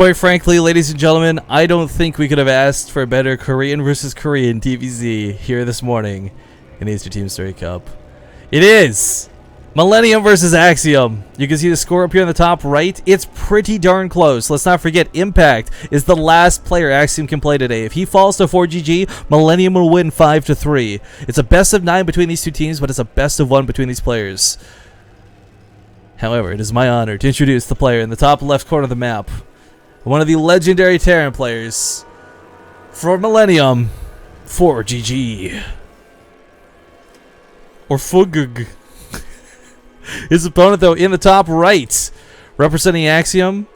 Quite frankly, ladies and gentlemen, I don't think we could have asked for a better Korean versus Korean TVZ here this morning in the Easter Team Story Cup. It is Millenium versus Axiom. You can see the score up here on the top right. It's pretty darn close. Let's not forget, Impact is the last player Axiom can play today. If he falls to ForGG, Millenium will win 5-3. It's a best of 9 between these two teams, but it's a best of 1 between these players. However, it is my honor to introduce the player in the top left corner of the map. One of the legendary Terran players for Millenium, ForGG. Or ForGG. His opponent, though, in the top right, representing Axiom.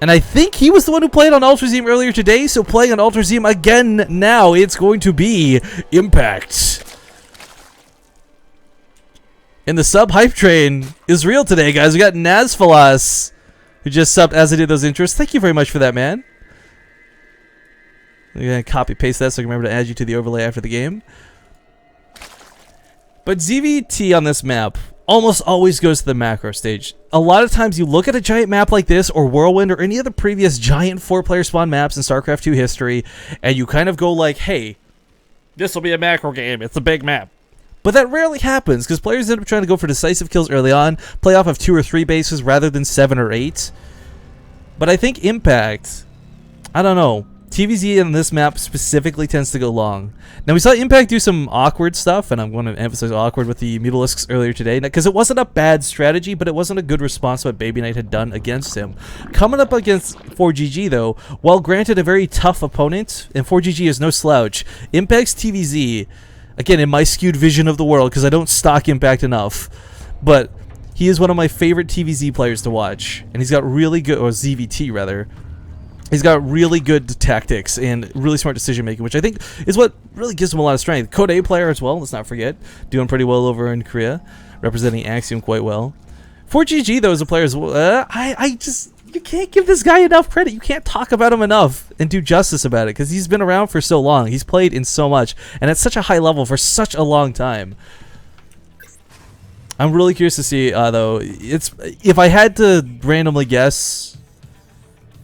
And I think he was the one who played on Ultrazeme earlier today, so playing on Ultrazeme again now, it's going to be Impact. And the sub hype train is real today, guys. We got Nazfalas, who just subbed as I did those intros. Thank you very much for that, man. I'm going to copy paste that so I can remember to add you to the overlay after the game. But ZVT on this map almost always goes to the macro stage. A lot of times you look at a giant map like this, or Whirlwind, or any of the previous giant 4-player spawn maps in StarCraft 2 history, and you kind of go like, hey, this will be a macro game. It's a big map. But that rarely happens, because players end up trying to go for decisive kills early on, play off of 2 or 3 bases rather than 7 or 8. But I think Impact, I don't know, TVZ in this map specifically tends to go long. Now, we saw Impact do some awkward stuff, and I'm going to emphasize awkward with the Mutalisks earlier today, because it wasn't a bad strategy, but it wasn't a good response to what Baby Knight had done against him. Coming up against ForGG, though, while granted a very tough opponent, and ForGG is no slouch, Impact's TVZ, again, in my skewed vision of the world, because I don't stock Impact enough, but he is one of my favorite TVZ players to watch, and he's got really good, or ZVT rather, he's got really good tactics and really smart decision making, which I think is what really gives him a lot of strength. Code A player as well, let's not forget, doing pretty well over in Korea, representing Axiom quite well. ForGG, though, is a player as well. You can't give this guy enough credit. You can't talk about him enough and do justice about it, because he's been around for so long. He's played in so much, and at such a high level for such a long time. I'm really curious to see, though, if I had to randomly guess,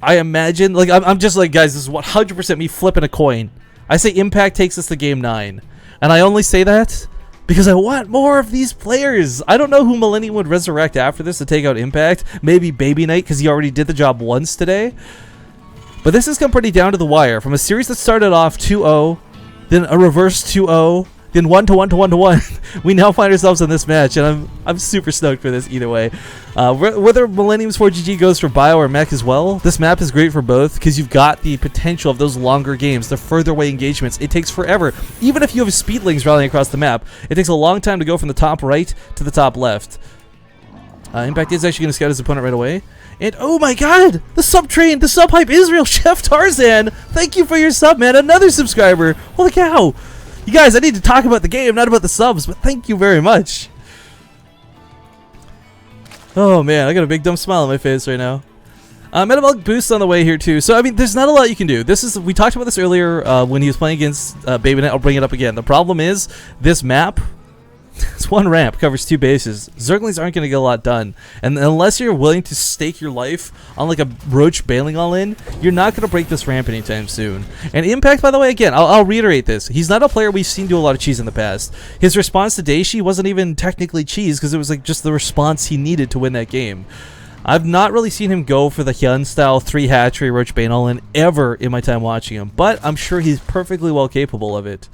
I imagine, like, I'm just like, guys, this is 100% me flipping a coin. I say Impact takes us to Game 9. And I only say that because I want more of these players. I don't know who Millenium would resurrect after this to take out Impact. Maybe Baby Knight, because he already did the job once today. But this has come pretty down to the wire. From a series that started off 2-0, then a reverse 2-0, then 1-1-1-1. We now find ourselves in this match, and I'm super stoked for this either way. Whether Millennium's ForGG goes for Bio or Mech as well, this map is great for both, because you've got the potential of those longer games, the further away engagements. It takes forever. Even if you have speedlings rallying across the map, it takes a long time to go from the top right to the top left. Impact is actually going to scout his opponent right away. And oh my god! The sub train, the sub hype Israel, Chef Tarzan! Thank you for your sub, man. Another subscriber. Holy cow! You guys, I need to talk about the game, not about the subs, but thank you very much. Oh man, I got a big dumb smile on my face right now. Metabolic boost on the way here too. So I mean, there's not a lot you can do. We talked about this earlier when he was playing against Baby Knight. I'll bring it up again. The problem is this map. It's one ramp, covers 2 bases. Zerglings aren't going to get a lot done. And unless you're willing to stake your life on like a Roach bailing all-in, you're not going to break this ramp anytime soon. And Impact, by the way, again, I'll reiterate this. He's not a player we've seen do a lot of cheese in the past. His response to Daishi wasn't even technically cheese, because it was like just the response he needed to win that game. I've not really seen him go for the Hyun-style 3-hatchery Roach bait all-in ever in my time watching him, but I'm sure he's perfectly well capable of it.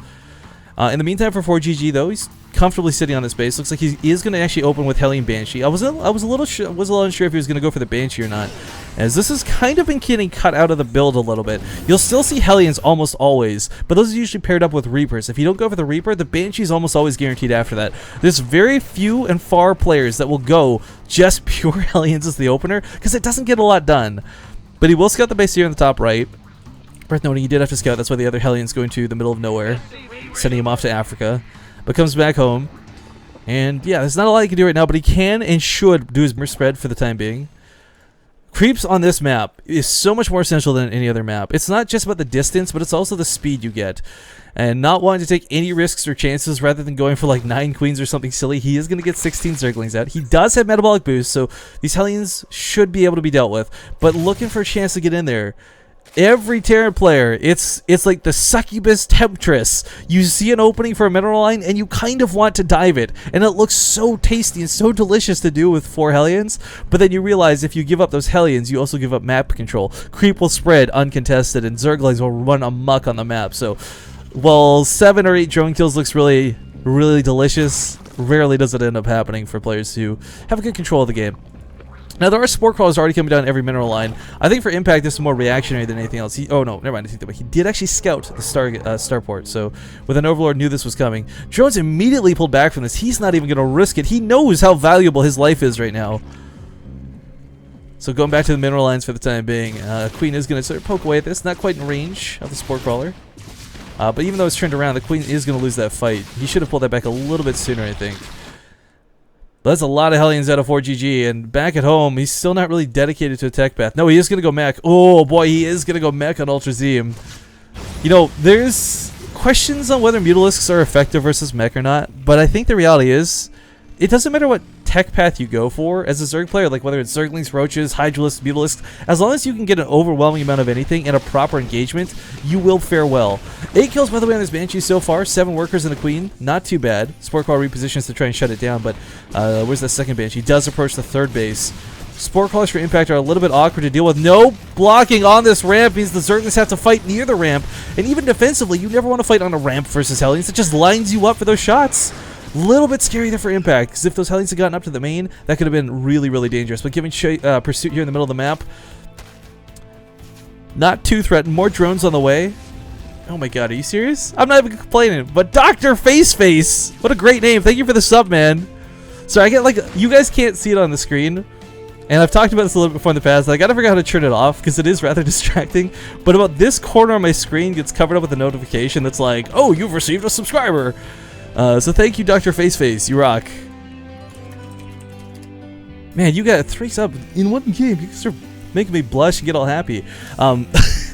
In the meantime, for ForGG, though, he's comfortably sitting on his base. Looks like he is going to actually open with Hellion Banshee. I was a little unsure if he was going to go for the Banshee or not, as this has kind of been getting cut out of the build a little bit. You'll still see Hellions almost always, but those are usually paired up with Reapers. If you don't go for the Reaper, the Banshee is almost always guaranteed after that. There's very few and far players that will go just pure Hellions as the opener, because it doesn't get a lot done. But he will scout the base here in the top right. Worth noting, he did have to scout. That's why the other Hellion's going to the middle of nowhere, sending him off to Africa. But comes back home. And yeah, there's not a lot he can do right now, but he can and should do his mirror spread for the time being. Creeps on this map is so much more essential than any other map. It's not just about the distance, but it's also the speed you get. And not wanting to take any risks or chances rather than going for like 9 queens or something silly, he is going to get 16 Zerglings out. He does have metabolic boost, so these Hellions should be able to be dealt with. But looking for a chance to get in there, every Terran player, it's like the succubus temptress. You see an opening for a mineral line and you kind of want to dive it, and it looks so tasty and so delicious to do with 4 Hellions, but then you realize if you give up those Hellions, you also give up map control. Creep will spread uncontested and Zerglings will run amok on the map. So while 7 or 8 drone kills looks really delicious, rarely does it end up happening for players who have good control of the game. Now, there are spore crawlers already coming down every mineral line. I think for Impact, this is more reactionary than anything else. Oh, no, never mind. I think that way. He did actually scout the starport, so with an Overlord knew this was coming. Drones immediately pulled back from this. He's not even going to risk it. He knows how valuable his life is right now. So going back to the mineral lines for the time being, Queen is going to sort of poke away at this. Not quite in range of the spore crawler. But even though it's turned around, the Queen is going to lose that fight. He should have pulled that back a little bit sooner, I think. But that's a lot of Hellions out of ForGG, and back at home, he's still not really dedicated to a tech path. No, he is going to go mech. Oh boy, he is going to go mech on Ultra Zeem. You know, there's questions on whether Mutalisks are effective versus mech or not, but I think the reality is, it doesn't matter what tech path you go for as a Zerg player, like whether it's Zerglings, Roaches, Hydralisks, Mutalisks, as long as you can get an overwhelming amount of anything and a proper engagement, you will fare well. 8 kills, by the way, on this Banshee so far, 7 workers and a Queen, not too bad. Spore Crawler repositions to try and shut it down, but where's the second Banshee? He does approach the 3rd base. Spore Crawlers for Impact are a little bit awkward to deal with. No blocking on this ramp means the Zerglings have to fight near the ramp, and even defensively, you never want to fight on a ramp versus Hellions. It just lines you up for those shots. Little bit scary there for Impact, because if those Hellions had gotten up to the main, that could have been really dangerous. But giving Pursuit here in the middle of the map, not too threatened. More drones on the way. Oh my god, are you serious? I'm not even complaining. But Dr. Faceface! What a great name. Thank you for the sub, man. So I get like, you guys can't see it on the screen, and I've talked about this a little bit before in the past. I gotta figure out how to turn it off, because it is rather distracting. But about this corner on my screen gets covered up with a notification that's like, oh, you've received a subscriber. So thank you, Dr. Faceface. You rock. Man, you got 3 subs in one game. You start making me blush and get all happy.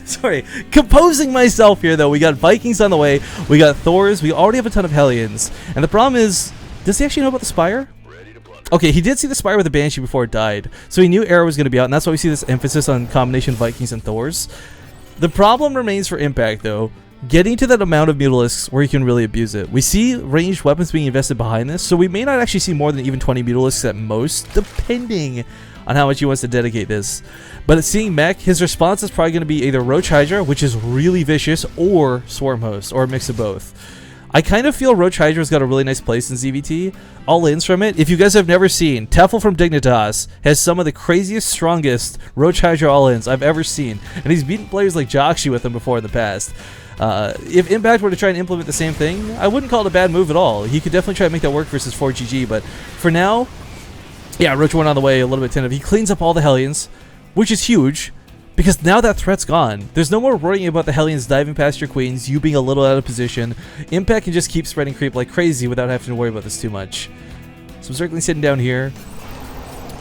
Sorry. Composing myself here, though. We got Vikings on the way. We got Thors. We already have a ton of Hellions. And the problem is, does he actually know about the Spire? Okay, he did see the Spire with the Banshee before it died. So he knew Arrow was going to be out, and that's why we see this emphasis on combination Vikings and Thors. The problem remains for Impact, though. Getting to that amount of Mutalisks where you can really abuse it. We see ranged weapons being invested behind this, so we may not actually see more than even 20 Mutalisks at most, depending on how much he wants to dedicate this. But seeing mech, his response is probably going to be either Roach Hydra, which is really vicious, or Swarm Host, or a mix of both. I kind of feel Roach Hydra's got a really nice place in ZVT. All-ins from it. If you guys have never seen, Tefl from Dignitas has some of the craziest, strongest Roach Hydra all-ins I've ever seen, and he's beaten players like Joxy with them before in the past. If Impact were to try and implement the same thing, I wouldn't call it a bad move at all. He could definitely try to make that work versus ForGG, but for now, yeah, Roach went on the way a little bit tentative. He cleans up all the Hellions, which is huge, because now that threat's gone. There's no more worrying about the Hellions diving past your Queens, you being a little out of position. Impact can just keep spreading creep like crazy without having to worry about this too much. So I'm circling sitting down here.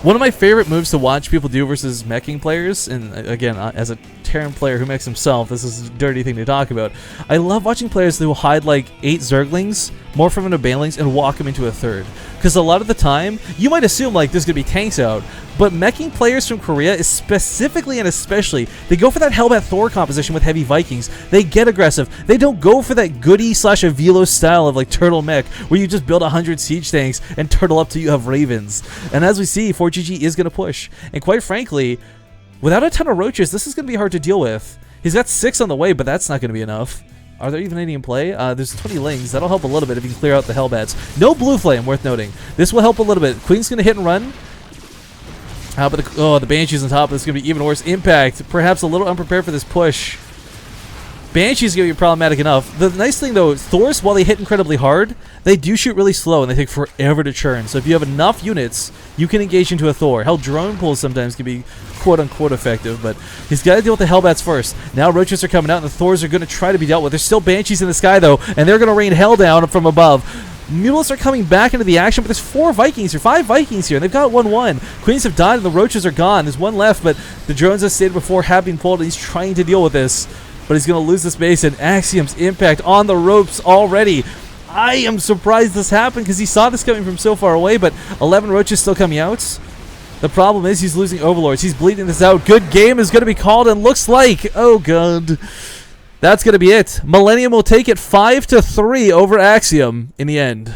One of my favorite moves to watch people do versus meching players, and again, as a Terran player who mechs himself, this is a dirty thing to talk about. I love watching players who will hide like 8 Zerglings, more from an Banelings, and walk them into a 3rd. Because a lot of the time, you might assume like there's going to be tanks out, but meching players from Korea, is specifically and especially, they go for that Hellbat Thor composition with heavy Vikings. They get aggressive. They don't go for that goody / Avilo style of like turtle mech, where you just build 100 siege tanks and turtle up till you have ravens. And as we see, ForGG is going to push. And quite frankly, without a ton of roaches, this is going to be hard to deal with. He's got 6 on the way, but that's not going to be enough. Are there even any in play? There's 20 Lings. That'll help a little bit if you can clear out the Hellbats. No Blue Flame, worth noting. This will help a little bit. Queen's going to hit and run. How about the Banshee's on top? This is going to be even worse. Impact, perhaps a little unprepared for this push. Banshee's going to be problematic enough. The nice thing, though, Thors, while they hit incredibly hard, they do shoot really slow, and they take forever to churn. So if you have enough units, you can engage into a Thor. Hell, drone pulls sometimes can be quote-unquote effective, but he's got to deal with the Hellbats first. Now Roaches are coming out, and the Thors are going to try to be dealt with. There's still Banshees in the sky, though, and they're going to rain hell down from above. Mules are coming back into the action, but there's 4 Vikings here, 5 Vikings here, and they've got 1-1. Queens have died, and the Roaches are gone. There's 1 left, but the drones, as stated before, have been pulled, and he's trying to deal with this. But he's going to lose this base, and Axiom's impact on the ropes already. I am surprised this happened, because he saw this coming from so far away, but 11 Roaches still coming out. The problem is he's losing Overlords. He's bleeding this out. Good game is going to be called, and looks like, oh god, that's going to be it. Millenium will take it 5-3 over Axiom in the end.